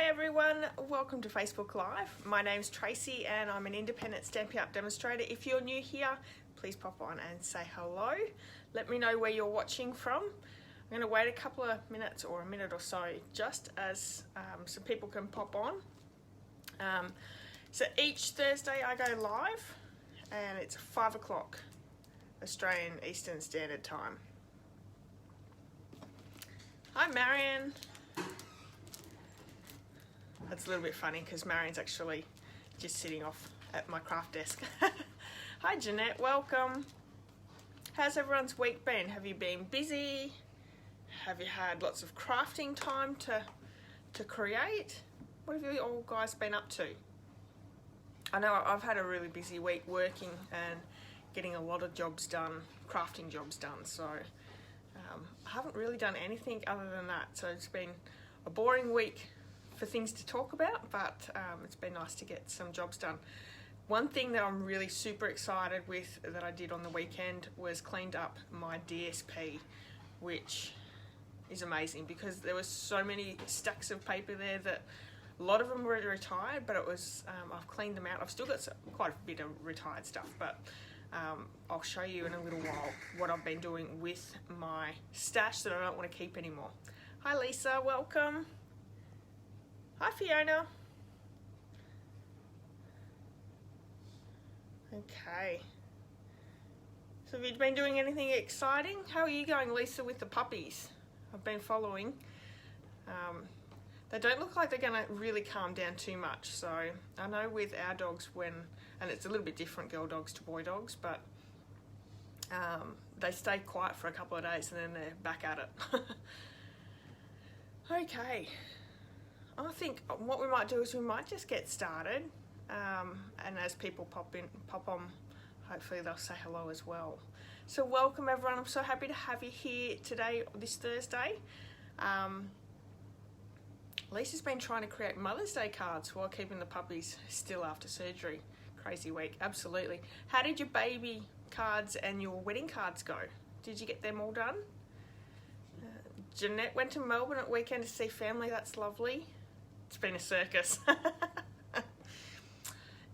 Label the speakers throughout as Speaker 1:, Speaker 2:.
Speaker 1: everyone, welcome to Facebook Live. My name's Tracy and I'm an independent Stampin' Up Demonstrator. If you're new here, please pop on and say hello. Let me know where you're watching from. I'm going to wait a couple of minutes or a minute or so just as some people can pop on. So each Thursday I go live and it's 5 o'clock Australian Eastern Standard Time. Hi Marion. That's a little bit funny because Marion's actually just sitting off at my craft desk. Hi Jeanette, welcome. How's everyone's week been? Have you been busy? Have you had lots of crafting time to create? What have you all guys been up to? I know I've had a really busy week working and getting a lot of jobs done, crafting jobs done, so I haven't really done anything other than that. So it's been a boring week for things to talk about, but it's been nice to get some jobs done. One thing that I'm really super excited with that I did on the weekend was cleaned up my DSP, which is amazing because there was so many stacks of paper there that a lot of them were retired, but it was I've cleaned them out. I've still got quite a bit of retired stuff, but I'll show you in a little while what I've been doing with my stash that I don't want to keep anymore. Hi Lisa, welcome. Hi Fiona. Okay. So have you been doing anything exciting? How are you going, Lisa, with the puppies? I've been following. They don't look like they're going to really calm down too much. So I know with our dogs and it's a little bit different, girl dogs to boy dogs, but they stay quiet for a couple of days and then they're back at it. Okay. I think what we might do is we might just get started, and as people pop on, hopefully they'll say hello as well. So welcome everyone. I'm so happy to have you here today, this Thursday. Lisa's been trying to create Mother's Day cards while keeping the puppies still after surgery. Crazy week, absolutely. How did your baby cards and your wedding cards go? Did you get them all done? Jeanette went to Melbourne at weekend to see family. That's lovely. It's been a circus.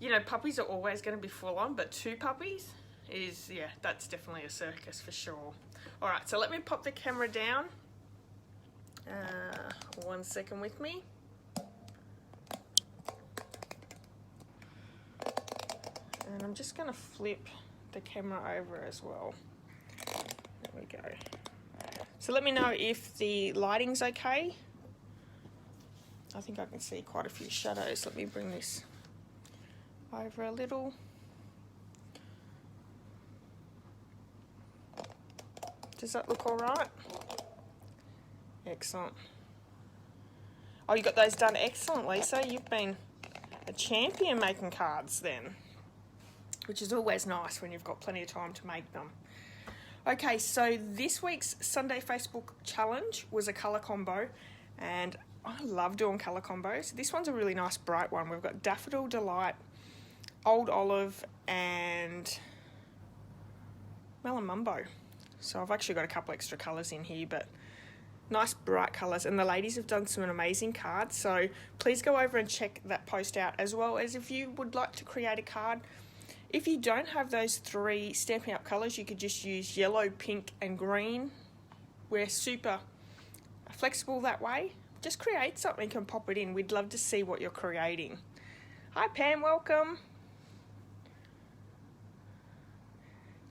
Speaker 1: You know, puppies are always going to be full on, but 2 puppies is, yeah, that's definitely a circus for sure. All right, so let me pop the camera down. 1 second with me. And I'm just going to flip the camera over as well. There we go. So let me know if the lighting's okay. I think I can see quite a few shadows. Let me bring this over a little. Does that look all right? Excellent. Oh, you got those done excellent, Lisa. You've been a champion making cards then, which is always nice when you've got plenty of time to make them. Okay, so this week's Sunday Facebook challenge was a colour combo, and I love doing colour combos. This one's a really nice bright one. We've got Daffodil Delight, Old Olive, and Melon Mumbo. So I've actually got a couple extra colours in here, but nice bright colours. And the ladies have done some amazing cards, so please go over and check that post out, as well as if you would like to create a card. If you don't have those 3 Stampin' Up colours, you could just use yellow, pink and green. We're super flexible that way. Just create something and pop it in. We'd love to see what you're creating. Hi Pam, welcome.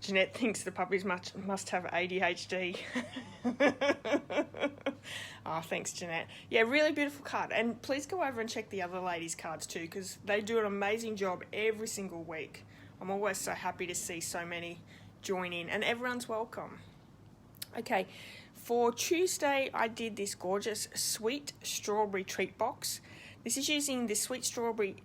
Speaker 1: Jeanette thinks the puppies must have ADHD. Oh, thanks Jeanette. Yeah, really beautiful card. And please go over and check the other ladies' cards too, because they do an amazing job every single week. I'm always so happy to see so many join in, and everyone's welcome. Okay, for Tuesday I did this gorgeous sweet strawberry treat box. This is using the sweet strawberry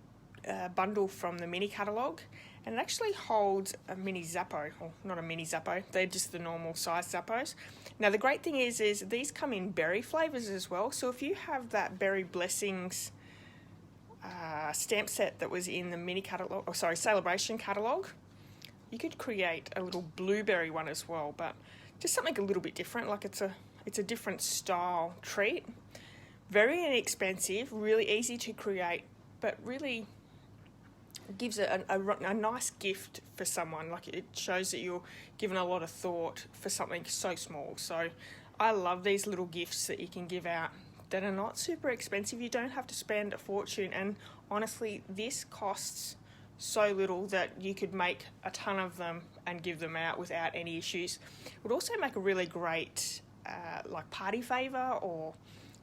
Speaker 1: bundle from the mini catalogue, and it actually holds a mini Zappo, or not a mini Zappo, they're just the normal size Zappos. Now the great thing is these come in berry flavours as well, so if you have that Berry Blessings stamp set that was in the mini catalogue, or sorry, Celebration catalogue, you could create a little blueberry one as well, but just something a little bit different, like it's a different style treat. Very inexpensive, really easy to create, but really gives a nice gift for someone. Like, it shows that you're giving a lot of thought for something so small. So I love these little gifts that you can give out that are not super expensive. You don't have to spend a fortune, and honestly, this costs so little that you could make a ton of them and give them out without any issues. It would also make a really great like party favour, or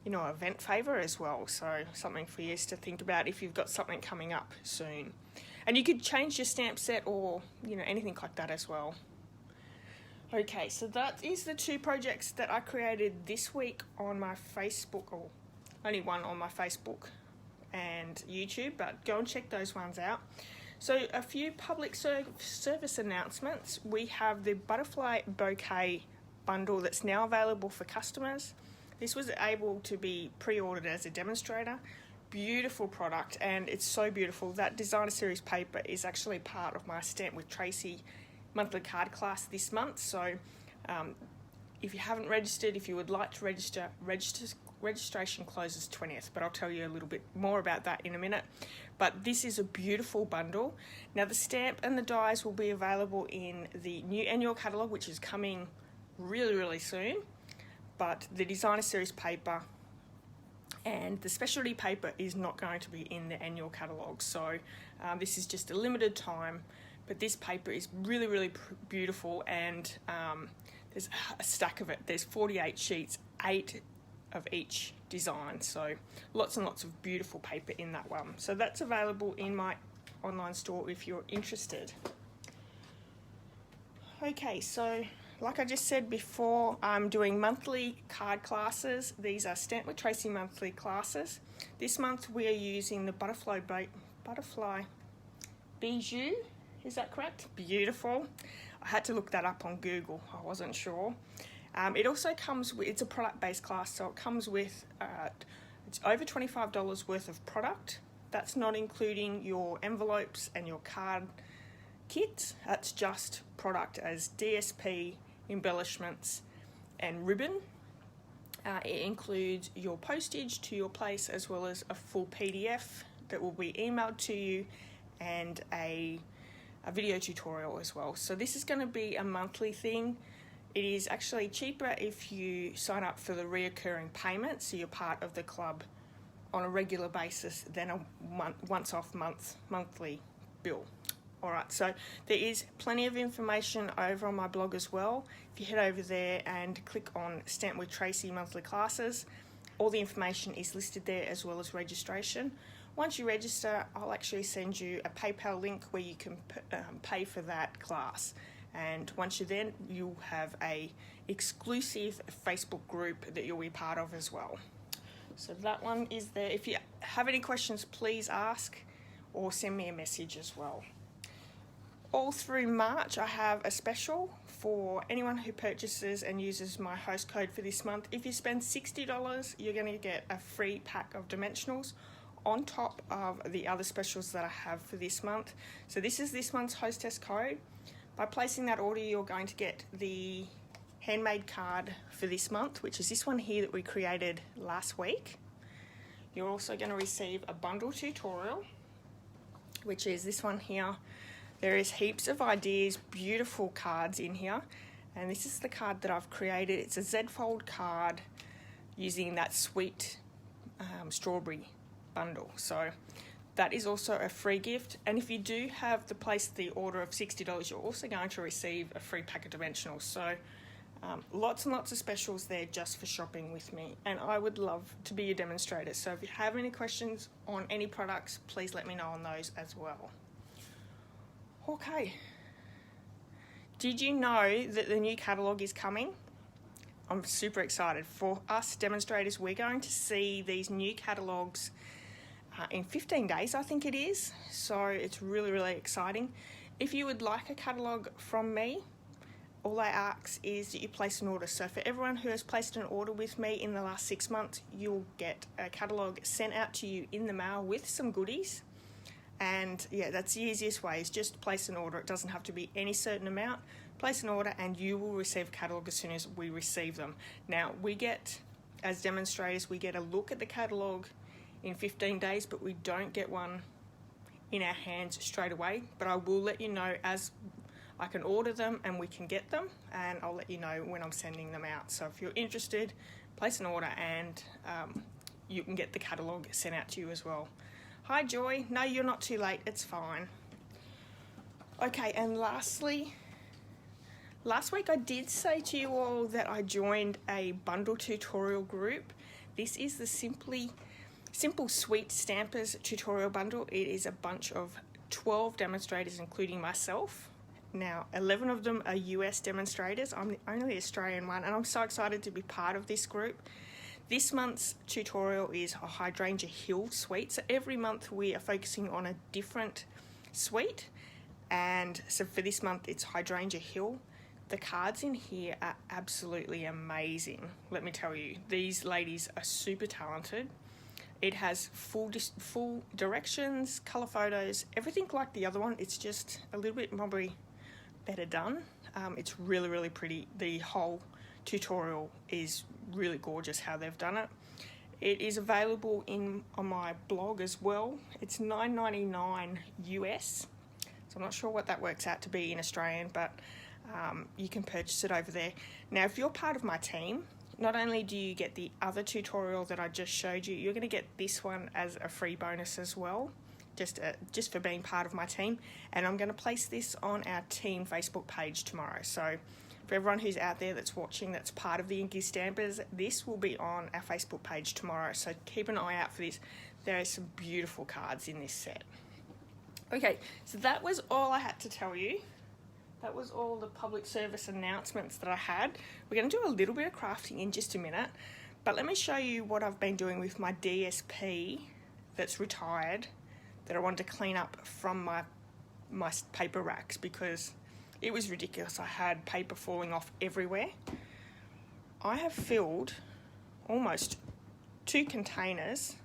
Speaker 1: event favour as well. So something for you to think about if you've got something coming up soon. And you could change your stamp set, or anything like that as well. Okay, so that is the 2 projects that I created this week on my Facebook, or only one on my Facebook and YouTube, but go and check those ones out. So a few public service announcements. We have the butterfly bouquet bundle that's now available for customers. This was able to be pre-ordered as a demonstrator. Beautiful product, and it's so beautiful. That designer series paper is actually part of my Stamp with Tracy monthly card class this month. So if you haven't registered, if you would like to register, registration closes 20th, but I'll tell you a little bit more about that in a minute. But this is a beautiful bundle. Now, the stamp and the dies will be available in the new annual catalogue, which is coming really, really soon. But the designer series paper and the specialty paper is not going to be in the annual catalogue. So this is just a limited time, but this paper is really, really beautiful, and there's a stack of it. There's 48 sheets, 8 of each design, so lots and lots of beautiful paper in that one. So that's available in my online store if you're interested. Okay, so like I just said before, I'm doing monthly card classes. These are Stamp with Tracy monthly classes. This month we are using the butterfly bijou. Is that correct? Beautiful. I had to look that up on Google. I wasn't sure. It also comes with, it's a product-based class, so it comes with, it's over $25 worth of product. That's not including your envelopes and your card kits. That's just product as DSP, embellishments, and ribbon. It includes your postage to your place, as well as a full PDF that will be emailed to you, and a video tutorial as well. So this is going to be a monthly thing. It is actually cheaper if you sign up for the reoccurring payment, so you're part of the club on a regular basis, than a once-off monthly bill. Alright, so there is plenty of information over on my blog as well. If you head over there and click on Stamp with Tracy monthly classes, all the information is listed there, as well as registration. Once you register, I'll actually send you a PayPal link where you can pay for that class. And once you're there, you'll have a exclusive Facebook group that you'll be part of as well. So that one is there. If you have any questions, please ask or send me a message as well. All through March, I have a special for anyone who purchases and uses my host code for this month. If you spend $60, you're going to get a free pack of dimensionals on top of the other specials that I have for this month. So this is this month's hostess code. By placing that order, you're going to get the handmade card for this month, which is this one here that we created last week. You're also going to receive a bundle tutorial, which is this one here. There is heaps of ideas, beautiful cards in here, and this is the card that I've created. It's a Z-fold card using that sweet strawberry bundle. So that is also a free gift, and if you do have to place the order of $60, you're also going to receive a free pack of dimensionals. So lots and lots of specials there just for shopping with me, and I would love to be your demonstrator. So if you have any questions on any products, please let me know on those as well. Okay, did you know that the new catalogue is coming? I'm super excited. For us demonstrators, we're going to see these new catalogues in 15 days, I think it is. So it's really, really exciting. If you would like a catalogue from me, all I ask is that you place an order. So for everyone who has placed an order with me in the last 6 months, you'll get a catalogue sent out to you in the mail with some goodies. And yeah, that's the easiest way, is just place an order. It doesn't have to be any certain amount. Place an order and you will receive a catalogue as soon as we receive them. Now, we get as demonstrators, we get a look at the catalogue in 15 days, but we don't get one in our hands straight away. But I will let you know as I can order them and we can get them, and I'll let you know when I'm sending them out. So if you're interested, place an order and you can get the catalogue sent out to you as well. Hi Joy, no, you're not too late, it's fine. Okay, and lastly, last week I did say to you all that I joined a bundle tutorial group. This is the Simple Sweet Stampers tutorial bundle. It is a bunch of 12 demonstrators, including myself. Now, 11 of them are US demonstrators. I'm the only Australian one, and I'm so excited to be part of this group. This month's tutorial is a 𝐼𝐸𝐴 suite. So every month we are focusing on a different suite. And so for this month, it's 𝐼𝐸𝐴. The cards in here are absolutely amazing. Let me tell you, these ladies are super talented. It has full directions, color photos, everything like the other one. It's just a little bit probably better done. It's really, really pretty. The whole tutorial is really gorgeous how they've done it. It is available on my blog as well. It's $9.99 US. So I'm not sure what that works out to be in Australian, but you can purchase it over there. Now, if you're part of my team, not only do you get the other tutorial that I just showed you, you're going to get this one as a free bonus as well, just for being part of my team. And I'm going to place this on our team Facebook page tomorrow. So for everyone who's out there that's watching, that's part of the Inky Stampers, this will be on our Facebook page tomorrow. So keep an eye out for this. There are some beautiful cards in this set. Okay, so that was all I had to tell you. That was all the public service announcements that I had. We're going to do a little bit of crafting in just a minute, but let me show you what I've been doing with my DSP that's retired, that I wanted to clean up from my paper racks because it was ridiculous. I had paper falling off everywhere. I have filled almost 2 containers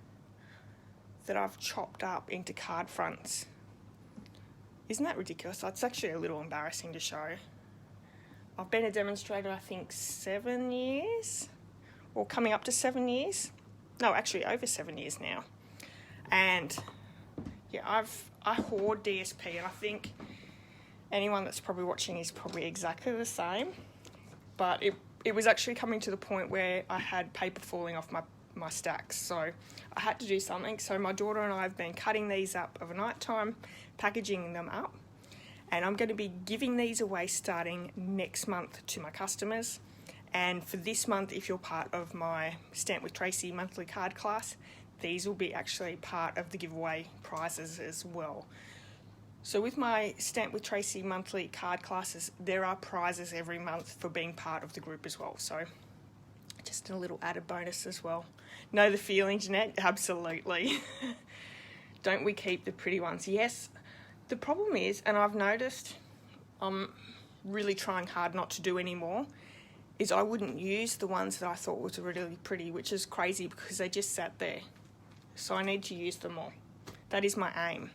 Speaker 1: that I've chopped up into card fronts. Isn't that ridiculous? It's actually a little embarrassing to show. I've been a demonstrator, I think, 7 years, or coming up to 7 years. No, actually over 7 years now. And yeah, I hoard DSP, and I think anyone that's probably watching is probably exactly the same. But it was actually coming to the point where I had paper falling off my stacks, so I had to do something. So my daughter and I have been cutting these up overnight time, packaging them up, and I'm going to be giving these away starting next month to my customers. And for this month, if you're part of my Stamp with Tracy monthly card class, these will be actually part of the giveaway prizes as well. So with my Stamp with Tracy monthly card classes, there are prizes every month for being part of the group as well. So just a little added bonus as well. Know the feeling, Jeanette? Absolutely. Don't we keep the pretty ones? Yes. The problem is, and I've noticed I'm really trying hard not to do anymore, is I wouldn't use the ones that I thought was really pretty, which is crazy because they just sat there. So I need to use them more. That is my aim.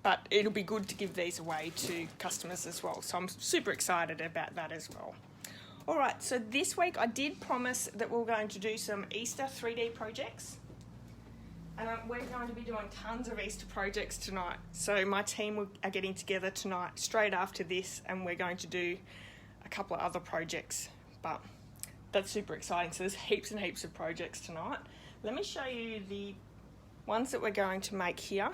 Speaker 1: But it'll be good to give these away to customers as well. So I'm super excited about that as well. All right, so this week I did promise that we're going to do some Easter 3D projects. And we're going to be doing tons of Easter projects tonight. So my team are getting together tonight straight after this, and we're going to do a couple of other projects. But that's super exciting. So there's heaps and heaps of projects tonight. Let me show you the ones that we're going to make here.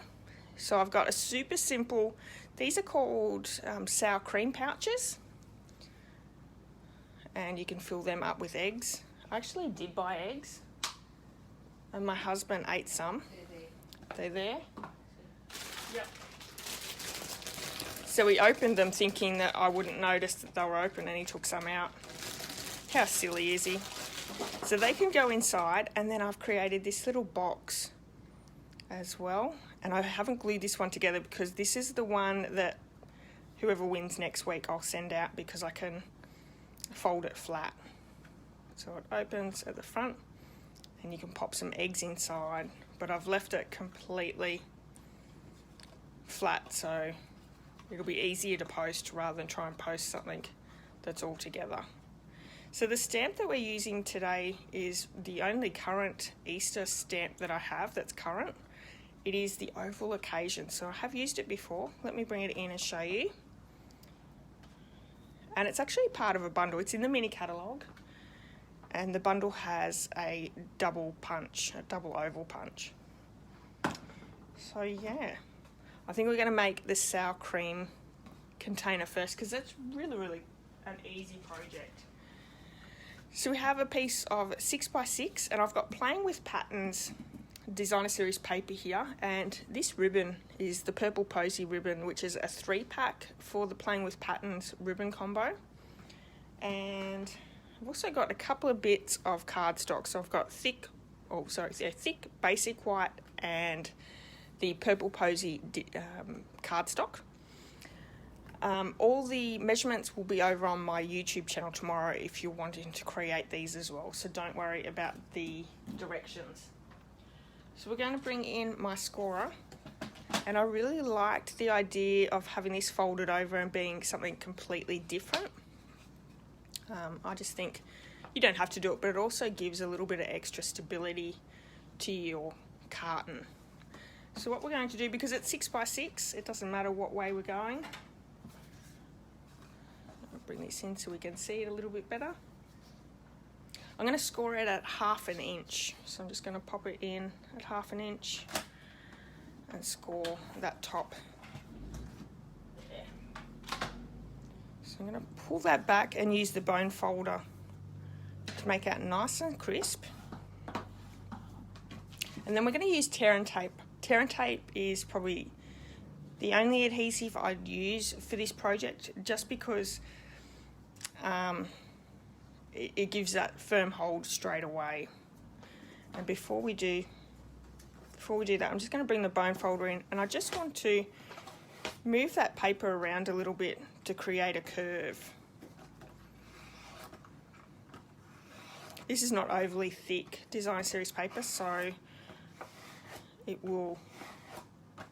Speaker 1: So I've got a super simple, these are called sour cream pouches. And you can fill them up with eggs. I actually did buy eggs, and my husband ate some. They're there. Yep. So we opened them thinking that I wouldn't notice that they were open, and he took some out. How silly is he? So they can go inside, and then I've created this little box as well. And I haven't glued this one together because this is the one that whoever wins next week I'll send out, because I can fold it flat. So it opens at the front and you can pop some eggs inside, but I've left it completely flat so it'll be easier to post rather than try and post something that's all together. So the stamp that we're using today is the only current Easter stamp that I have that's current. It is the Oval Occasion. So I have used it before. Let me bring it in and show you. And it's actually part of a bundle. It's in the mini catalogue. And the bundle has a double punch, a double oval punch. So yeah, I think we're going to make the sour cream container first because that's really an easy project. So we have a piece of 6x6 and I've got Playing with Patterns designer series paper here, and this ribbon is the Purple Posy ribbon, which is a 3-pack for the Playing with Patterns ribbon combo. And I've also got a couple of bits of cardstock. So I've got thick basic white and the Purple Posy cardstock. All the measurements will be over on my YouTube channel tomorrow if you're wanting to create these as well, so don't worry about the directions. So we're going to bring in my scorer, and I really liked the idea of having this folded over and being something completely different. I just think you don't have to do it, but it also gives a little bit of extra stability to your carton. So what we're going to do, because it's 6x6, it doesn't matter what way we're going. I'll bring this in so we can see it a little bit better. I'm going to score it at 1/2 inch. So I'm just going to pop it in at 1/2 inch and score that top there. So I'm going to pull that back and use the bone folder to make it nice and crisp. And then we're going to use tear and tape. Tear and tape is probably the only adhesive I'd use for this project, just because it gives that firm hold straight away. And before we do that, I'm just going to bring the bone folder in, and I just want to move that paper around a little bit to create a curve. This is not overly thick design series paper, so it will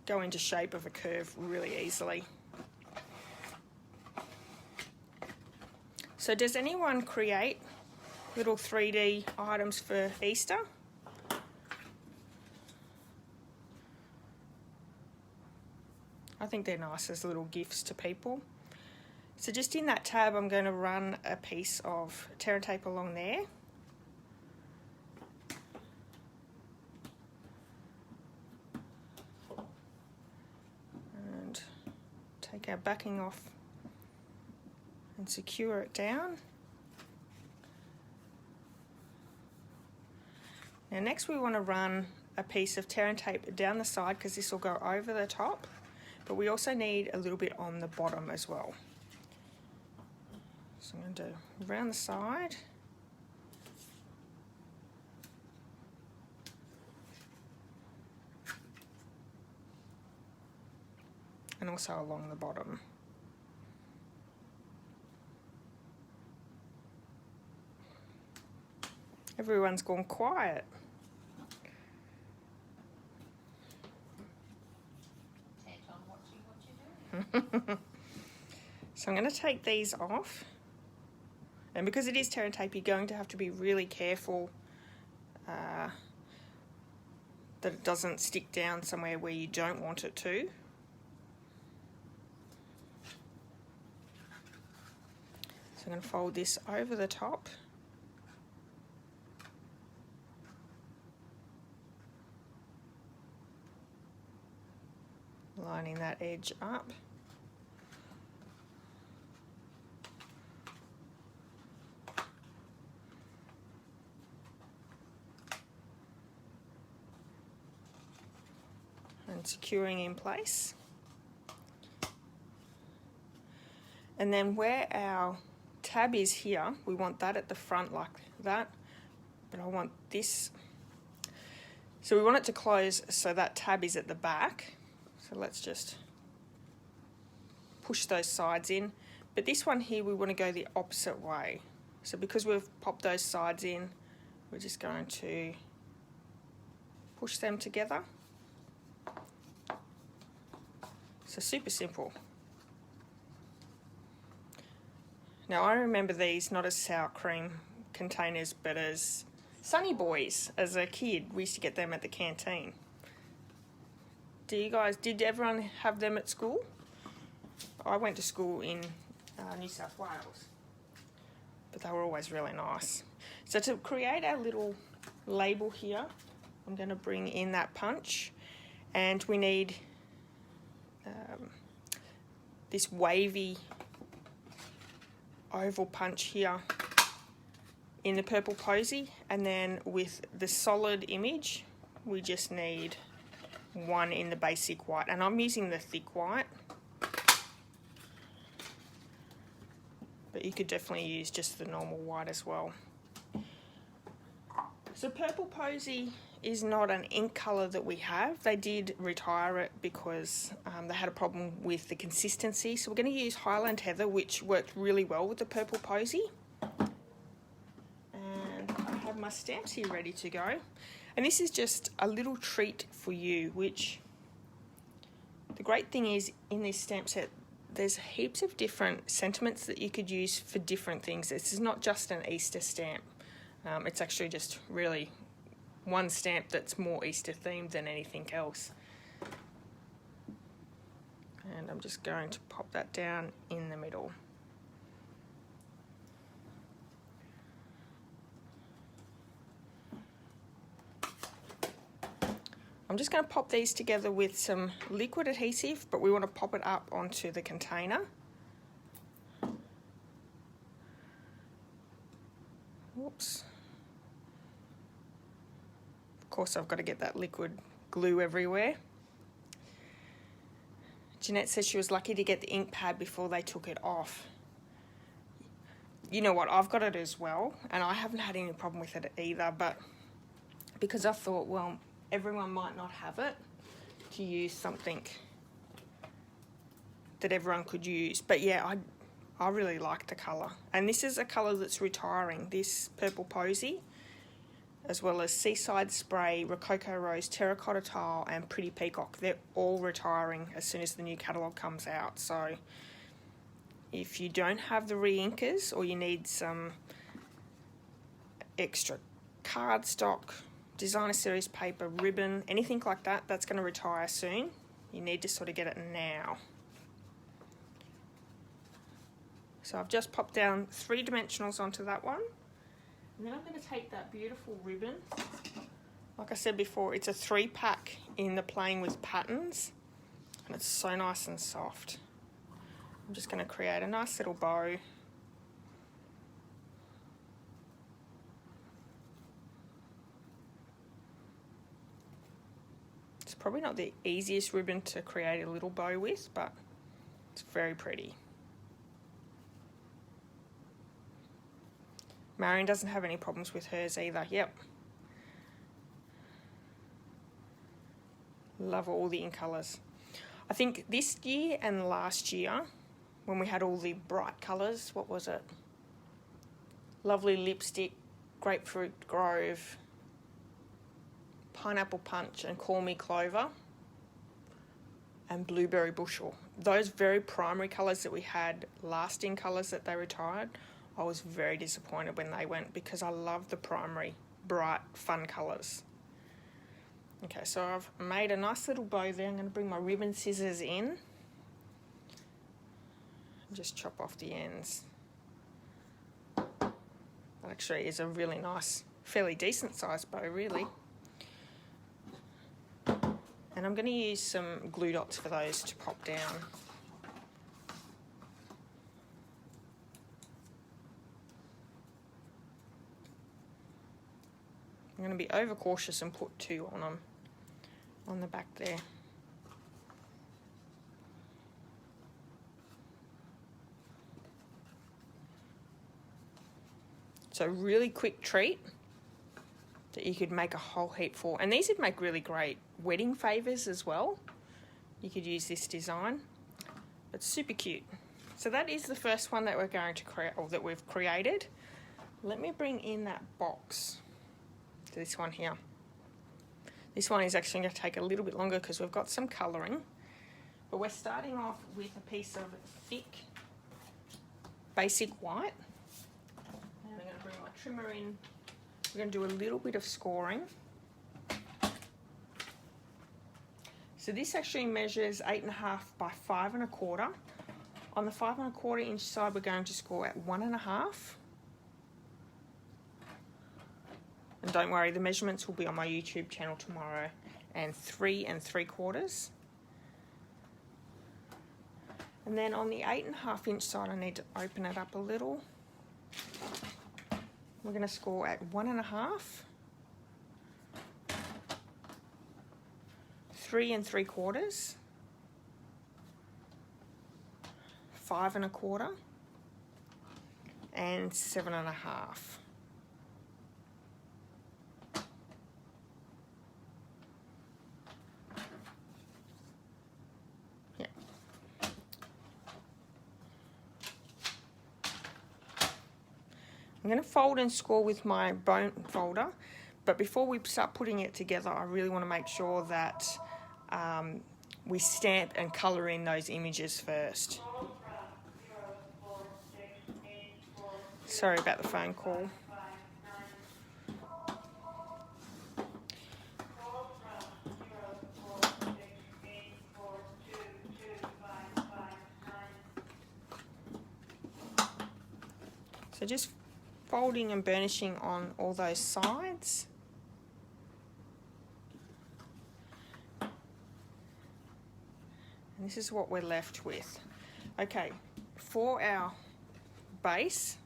Speaker 1: go into shape of a curve really easily. So does anyone create little 3D items for Easter? I think they're nice as little gifts to people. So just in that tab, I'm going to run a piece of tear and tape along there. And take our backing off and secure it down. Now next we want to run a piece of tear and tape down the side, because this will go over the top, but we also need a little bit on the bottom as well. So I'm going to do around the side. And also along the bottom. Everyone's gone quiet. So I'm going to take these off, and because it is tear and tape, you're going to have to be really careful that it doesn't stick down somewhere where you don't want it to. So I'm going to fold this over the top. Lining that edge up. And securing in place. And then where our tab is here, we want that at the front like that, but I want this, so we want it to close so that tab is at the back. So let's just push those sides in, but this one here we want to go the opposite way. So because we've popped those sides in, we're just going to push them together. So super simple. Now I remember these not as sour cream containers, but as Sunny Boys. As a kid, we used to get them at the canteen. Did everyone have them at school? I went to school in New South Wales, but they were always really nice. So to create our little label here, I'm going to bring in that punch, and we need this wavy oval punch here in the purple posy, and then with the solid image we just need one in the basic white, and I'm using the thick white, but you could definitely use just the normal white as well. So purple posy is not an ink colour that we have. They did retire it because they had a problem with the consistency, so we're going to use Highland Heather, which worked really well with the purple posy. And I have my stamps here ready to go. And this is just a little treat for you, which the great thing is in this stamp set, there's heaps of different sentiments that you could use for different things. This is not just an Easter stamp. It's actually just really one stamp that's more Easter themed than anything else. And I'm just going to pop that down in the middle. I'm just going to pop these together with some liquid adhesive, but we want to pop it up onto the container. Whoops. Of course, I've got to get that liquid glue everywhere. Jeanette says she was lucky to get the ink pad before they took it off. You know what, I've got it as well, and I haven't had any problem with it either, but because I thought, well, everyone might not have it, to use something that everyone could use. But yeah, I really like the colour. And this is a colour that's retiring, this purple posy, as well as Seaside Spray, Rococo Rose, Terracotta Tile and Pretty Peacock. They're all retiring as soon as the new catalogue comes out. So if you don't have the re-inkers, or you need some extra cardstock, designer series paper, ribbon, anything like that, that's going to retire soon. You need to sort of get it now. So I've just popped down 3 dimensionals onto that one. And then I'm going to take that beautiful ribbon. Like I said before, it's a 3-pack in the Playing with Patterns, and it's so nice and soft. I'm just going to create a nice little bow. It's probably not the easiest ribbon to create a little bow with, but it's very pretty. Marion doesn't have any problems with hers either. Yep. Love all the ink colours. I think this year and last year, when we had all the bright colours, what was it? Lovely Lipstick, Grapefruit Grove, Pineapple Punch and Call Me Clover, and Blueberry Bushel. Those very primary colours that we had, lasting colours that they retired, I was very disappointed when they went, because I love the primary, bright, fun colours. Okay, so I've made a nice little bow there. I'm going to bring my ribbon scissors in and just chop off the ends. That actually is a really nice, fairly decent sized bow, really. And I'm going to use some glue dots for those to pop down. I'm going to be overcautious and put 2 on them, on the back there. So really quick treat that you could make a whole heap for. And these would make really great wedding favours as well. You could use this design. It's super cute. So that is the first one that we're going to create, or that we've created. Let me bring in that box. This one here. This one is actually going to take a little bit longer because we've got some colouring, but we're starting off with a piece of thick basic white. And I'm going to bring my trimmer in. We're going to do a little bit of scoring. So this actually measures 8.5 by 5 1/4. On the 5 1/4 inch side, we're going to score at 1.5. And don't worry, the measurements will be on my YouTube channel tomorrow. And 3 3/4. And then on the 8.5 inch side, I need to open it up a little. We're going to score at 1.5, 3 3/4, 5 1/4, and 7.5. I'm going to fold and score with my bone folder, but before we start putting it together, I really want to make sure that we stamp and colour in those images first. Sorry about the phone call. So just folding and burnishing on all those sides. And this is what we're left with. Okay, for our base,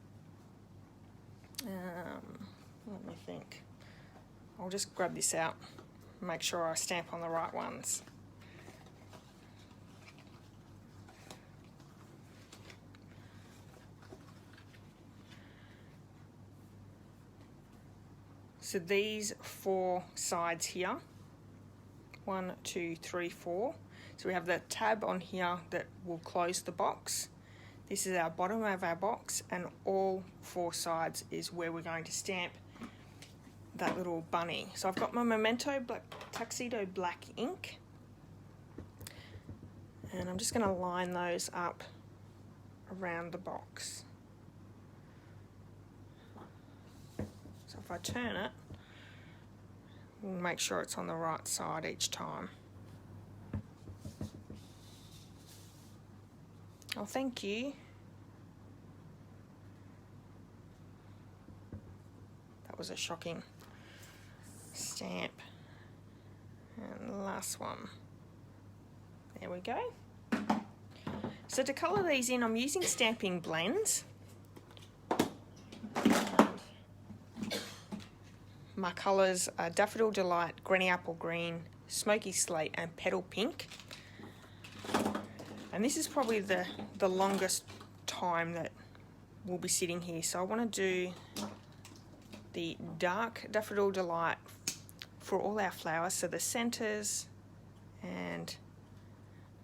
Speaker 1: let me think. I'll just grab this out, make sure I stamp on the right ones. So these 4 sides here, 1, 2, 3, 4. So we have the tab on here that will close the box. This is our bottom of our box, and all 4 sides is where we're going to stamp that little bunny. So I've got my Memento Tuxedo black ink, and I'm just going to line those up around the box. So if I turn it, we'll make sure it's on the right side each time. Oh, thank you. That was a shocking stamp. And the last one. There we go. So to colour these in, I'm using stamping blends. My colours are Daffodil Delight, Granny Apple Green, Smoky Slate, and Petal Pink. And this is probably the longest time that we'll be sitting here. So I want to do the dark Daffodil Delight for all our flowers. So the centres and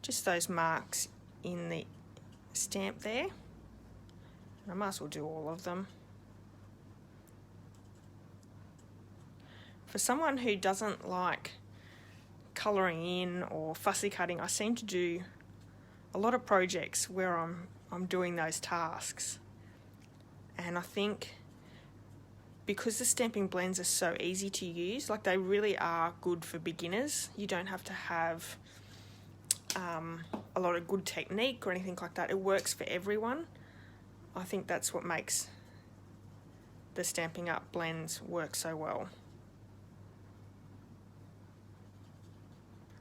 Speaker 1: just those marks in the stamp there. And I might as well do all of them. For someone who doesn't like colouring in or fussy cutting, I seem to do a lot of projects where I'm doing those tasks. And I think because the stamping blends are so easy to use, like they really are good for beginners. You don't have to have a lot of good technique or anything like that. It works for everyone. I think that's what makes the Stampin' Up blends work so well.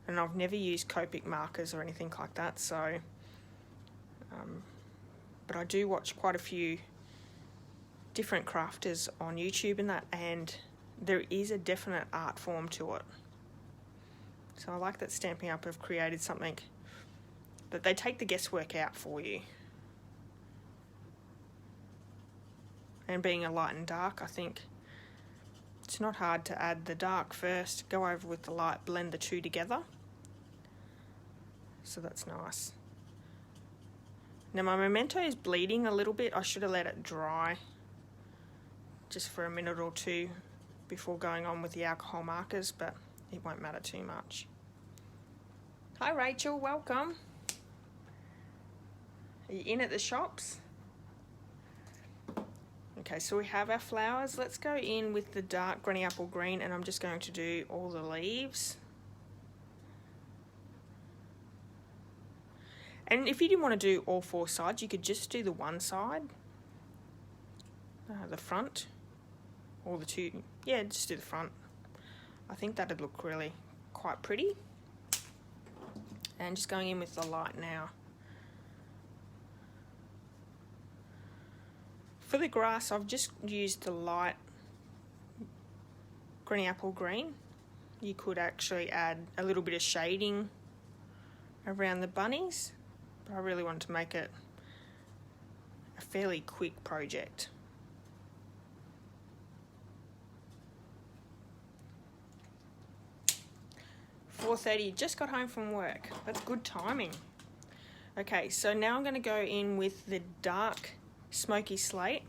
Speaker 1: And I've never used Copic markers or anything like that, so but I do watch quite a few different crafters on YouTube and that, and there is a definite art form to it. So I like that Stampin' Up have created something that they take the guesswork out for you. And being a light and dark, I think it's not hard to add the dark first, go over with the light, blend the two together. So that's nice. Now my Memento is bleeding a little bit. I should have let it dry just for a minute or two before going on with the alcohol markers, but it won't matter too much. Hi Rachel, welcome. Are you in at the shops? Okay, so we have our flowers. Let's go in with the dark granny apple green, and I'm just going to do all the leaves. And if you didn't want to do all 4 sides, you could just do the one side, the front, or the 2. Yeah, just do the front. I think that'd look really quite pretty. And just going in with the light now. For the grass, I've just used the light granny apple green. You could actually add a little bit of shading around the bunnies, but I really wanted to make it a fairly quick project. "4:30, just got home from work." That's good timing. Okay, so now I'm going to go in with the dark smoky slate,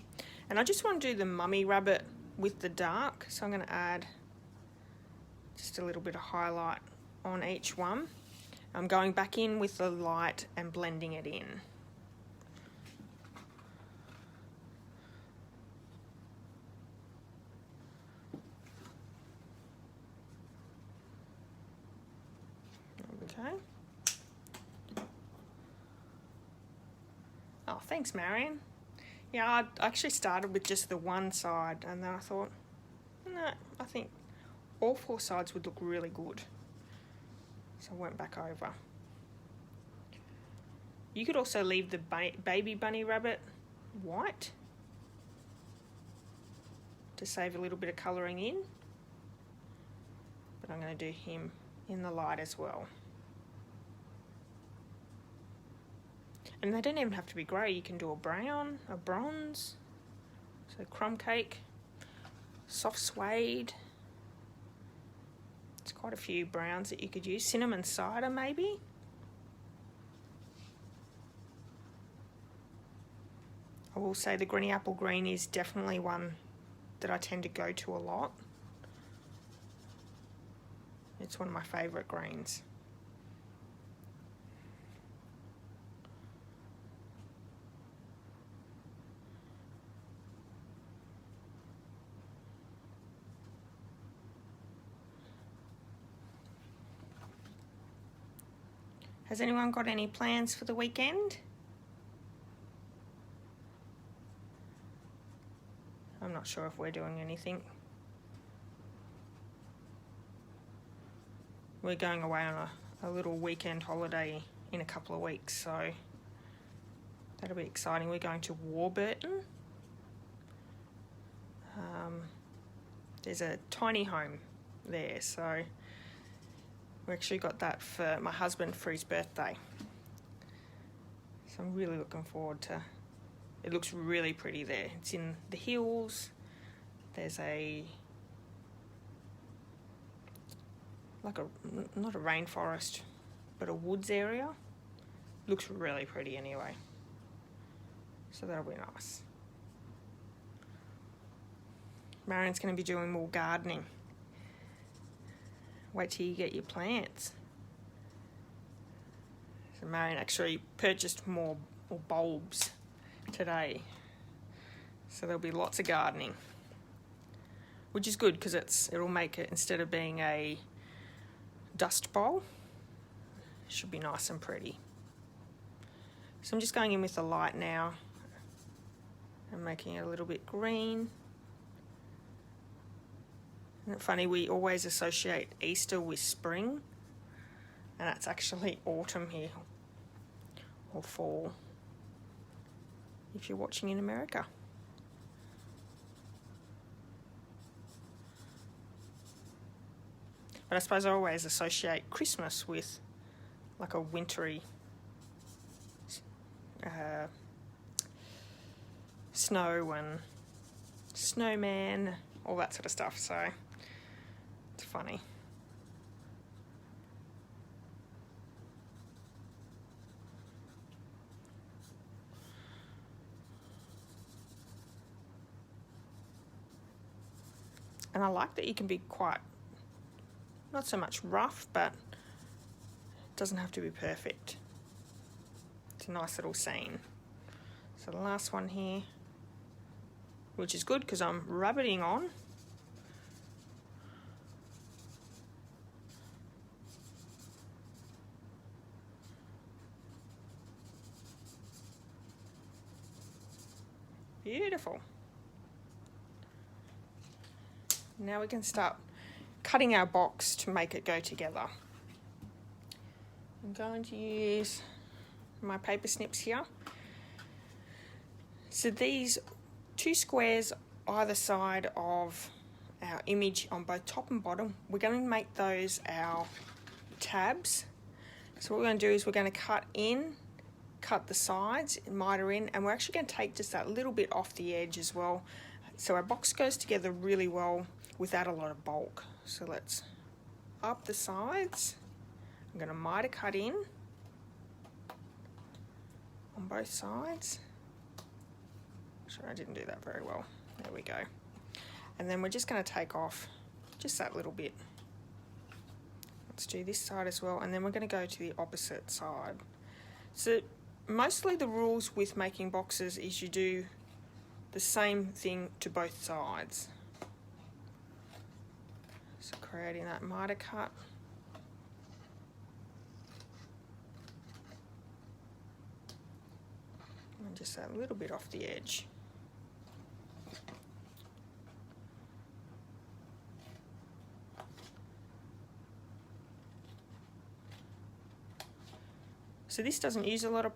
Speaker 1: and I just want to do the mummy rabbit with the dark, so I'm going to add just a little bit of highlight on each one. I'm going back in with the light and blending it in. Okay. Oh, thanks, Marion. Yeah, I actually started with just the one side, and then I thought, no, I think all 4 sides would look really good. So I went back over. You could also leave the baby bunny rabbit white to save a little bit of colouring in. But I'm going to do him in the light as well. And they don't even have to be grey. You can do a brown, a bronze, so crumb cake, soft suede. It's quite a few browns that you could use. Cinnamon cider maybe. I will say the granny apple green is definitely one that I tend to go to a lot. It's one of my favourite greens. Has anyone got any plans for the weekend? I'm not sure if we're doing anything. We're going away on a little weekend holiday in a couple of weeks, so that'll be exciting. We're going to Warburton. There's a tiny home there, so we actually got that for my husband for his birthday. So I'm really looking forward to. It looks really pretty there. It's in the hills. There's not a rainforest, but a woods area. Looks really pretty anyway. So that'll be nice. Marion's going to be doing more gardening. Wait till you get your plants. So Marion actually purchased more bulbs today. So there'll be lots of gardening. Which is good because it'll make it, instead of being a dust bowl, it should be nice and pretty. So I'm just going in with the light now and making it a little bit green. Isn't it funny, we always associate Easter with spring, and that's actually autumn here, or fall, if you're watching in America. But I suppose I always associate Christmas with like a wintry snow and snowman, all that sort of stuff, so it's funny. And I like that you can be quite, not so much rough, but it doesn't have to be perfect. It's a nice little scene. So the last one here, which is good because I'm rabbiting on. Beautiful. Now we can start cutting our box to make it go together. I'm going to use my paper snips here. So these 2 squares either side of our image on both top and bottom, we're going to make those our tabs. So what we're going to do is we're going to cut the sides, miter in, and we're actually going to take just that little bit off the edge as well. So our box goes together really well without a lot of bulk. So let's up the sides. I'm going to miter cut in on both sides. Sure, I didn't do that very well. There we go. And then we're just going to take off just that little bit. Let's do this side as well, and then we're going to go to the opposite side. So mostly the rules with making boxes is you do the same thing to both sides. So creating that miter cut. And just that little bit off the edge. So this doesn't use a lot of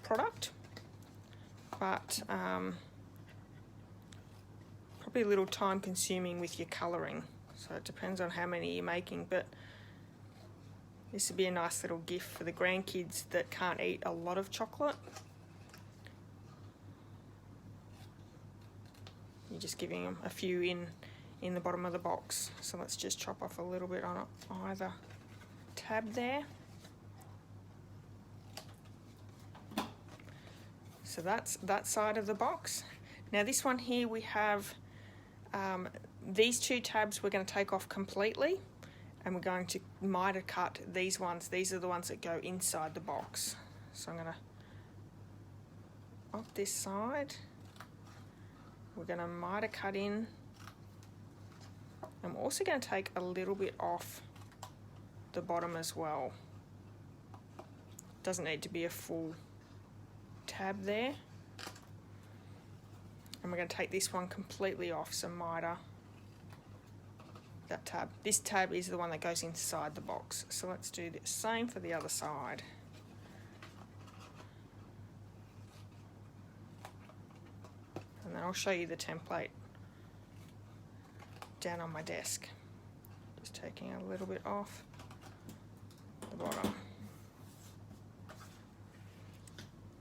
Speaker 1: product, but probably a little time consuming with your colouring. So it depends on how many you're making, but this would be a nice little gift for the grandkids that can't eat a lot of chocolate. You're just giving them a few in the bottom of the box. So let's just chop off a little bit on either tab there. So that's that side of the box. Now this one here we have these 2 tabs we're going to take off completely, and we're going to miter cut these ones. These are the ones that go inside the box. So I'm going to off this side. We're going to miter cut in. I'm also going to take a little bit off the bottom as well. Doesn't need to be a full tab there. And we're going to take this one completely off, so miter that tab. This tab is the one that goes inside the box. So let's do the same for the other side. And then I'll show you the template down on my desk. Just taking a little bit off the bottom.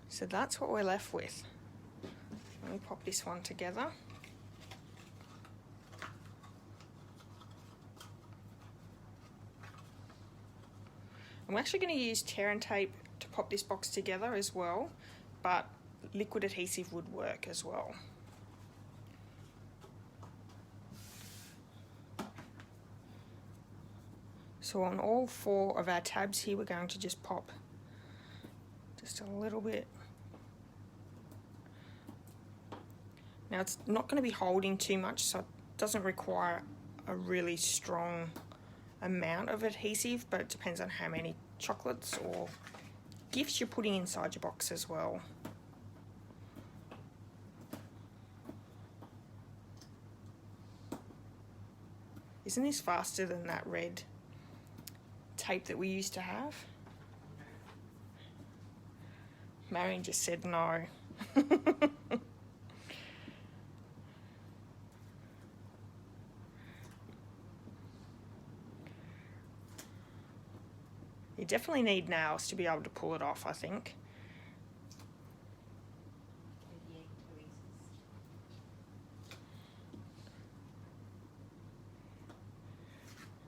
Speaker 1: So that's what we're left with. Let me pop this one together. I'm actually going to use tear and tape to pop this box together as well, but liquid adhesive would work as well. So on all 4 of our tabs here, we're going to just pop just a little bit. Now it's not going to be holding too much, so it doesn't require a really strong amount of adhesive, but it depends on how many chocolates or gifts you're putting inside your box as well. Isn't this faster than that red tape that we used to have? Marion just said no. You definitely need nails to be able to pull it off, I think.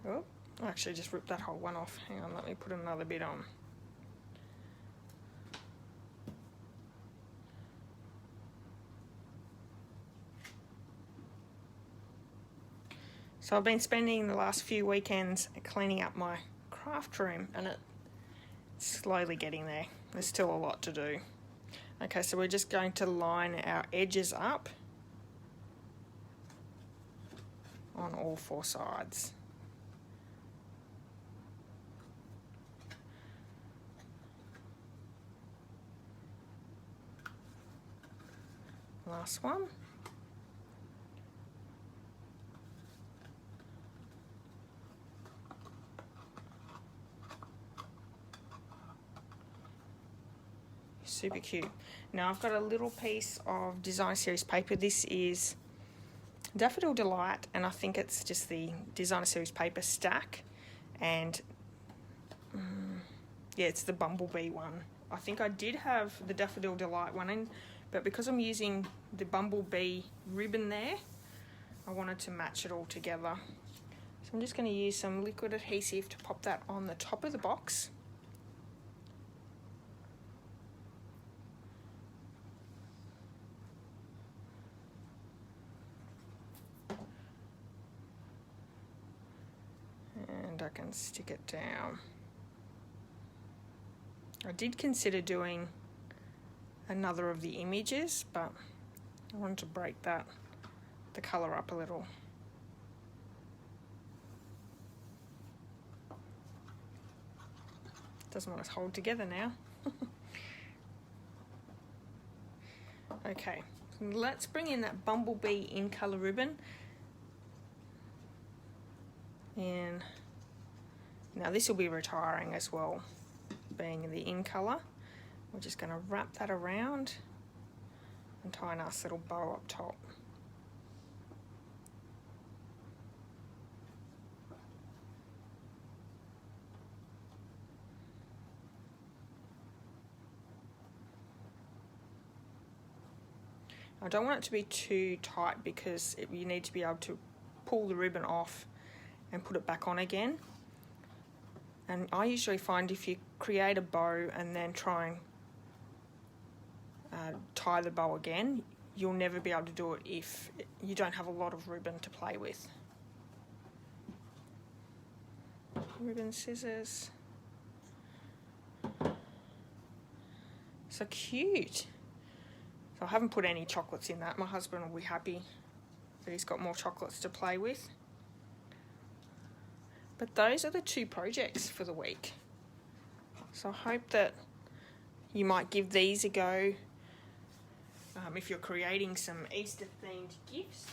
Speaker 1: Oh, I actually just ripped that whole one off. Hang on, let me put another bit on. So I've been spending the last few weekends cleaning up my craft room, and it's slowly getting there. There's still a lot to do. Okay, so we're just going to line our edges up on all 4 sides. Last one. Super cute. Now I've got a little piece of Designer Series paper. This is Daffodil Delight, and I think it's just the Designer Series paper stack, and yeah, it's the Bumblebee one. I think I did have the Daffodil Delight one in, but because I'm using the Bumblebee ribbon there, I wanted to match it all together. So I'm just going to use some liquid adhesive to pop that on the top of the box. And I can stick it down. I did consider doing another of the images, but I wanted to break the colour up a little. Doesn't want to hold together now. Okay, let's bring in that Bumblebee in colour ribbon. And now this will be retiring as well, being the in colour. We're just going to wrap that around and tie a nice little bow up top. I don't want it to be too tight because you need to be able to pull the ribbon off and put it back on again. And I usually find if you create a bow and then try and tie the bow again, you'll never be able to do it if you don't have a lot of ribbon to play with. Ribbon, scissors. So cute. So I haven't put any chocolates in that. My husband will be happy that he's got more chocolates to play with. But those are the 2 projects for the week. So I hope that you might give these a go if you're creating some Easter themed gifts.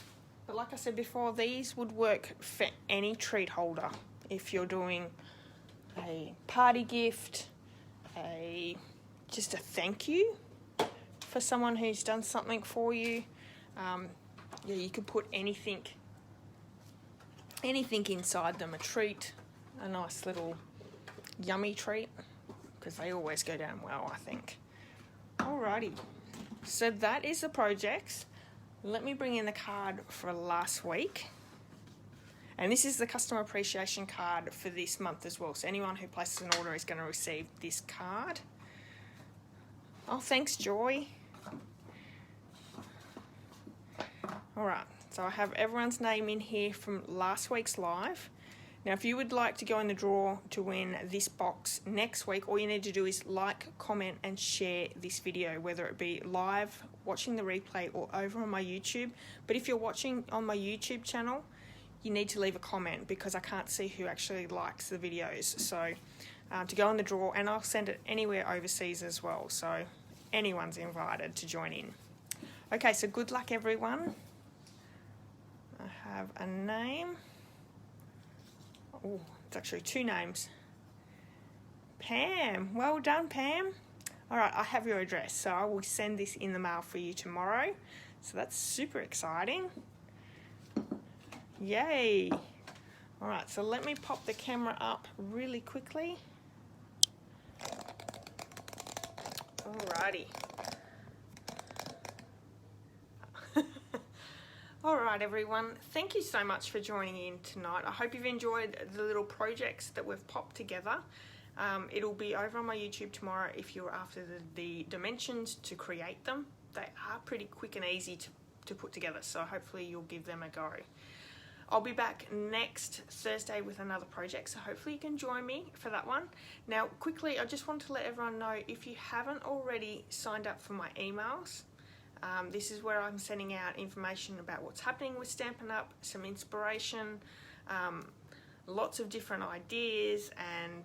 Speaker 1: But like I said before, these would work for any treat holder. If you're doing a party gift, just a thank you for someone who's done something for you. Yeah, you could put anything inside them, a treat, a nice little yummy treat, because they always go down well, I think. Alrighty, so that is the projects. Let me bring in the card for last week. And this is the customer appreciation card for this month as well. So anyone who places an order is going to receive this card. Oh, thanks, Joy. Alright, so I have everyone's name in here from last week's live. Now, if you would like to go in the draw to win this box next week, all you need to do is like, comment, and share this video, whether it be live, watching the replay, or over on my YouTube. But if you're watching on my YouTube channel, you need to leave a comment because I can't see who actually likes the videos. So to go in the draw, and I'll send it anywhere overseas as well. So anyone's invited to join in. Okay, so good luck, everyone. I have a name. Oh, it's actually 2 names. Pam. Well done, Pam. All right, I have your address, so I will send this in the mail for you tomorrow. So that's super exciting. Yay. All right, so let me pop the camera up really quickly. Alrighty. Alright everyone, thank you so much for joining in tonight. I hope you've enjoyed the little projects that we've popped together. It'll be over on my YouTube tomorrow if you're after the dimensions to create them. They are pretty quick and easy to put together, so hopefully you'll give them a go. I'll be back next Thursday with another project, so hopefully you can join me for that one. Now, quickly, I just want to let everyone know, if you haven't already signed up for my emails, This is where I'm sending out information about what's happening with Stampin' Up, some inspiration, lots of different ideas, and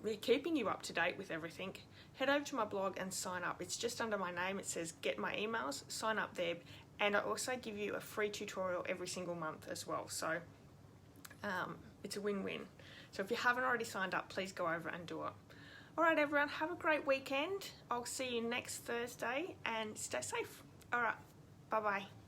Speaker 1: we're keeping you up to date with everything. Head over to my blog and sign up. It's just under my name. It says get my emails, sign up there, and I also give you a free tutorial every single month as well. So it's a win-win. So if you haven't already signed up, please go over and do it. Alright everyone, have a great weekend. I'll see you next Thursday and stay safe. Alright, bye bye.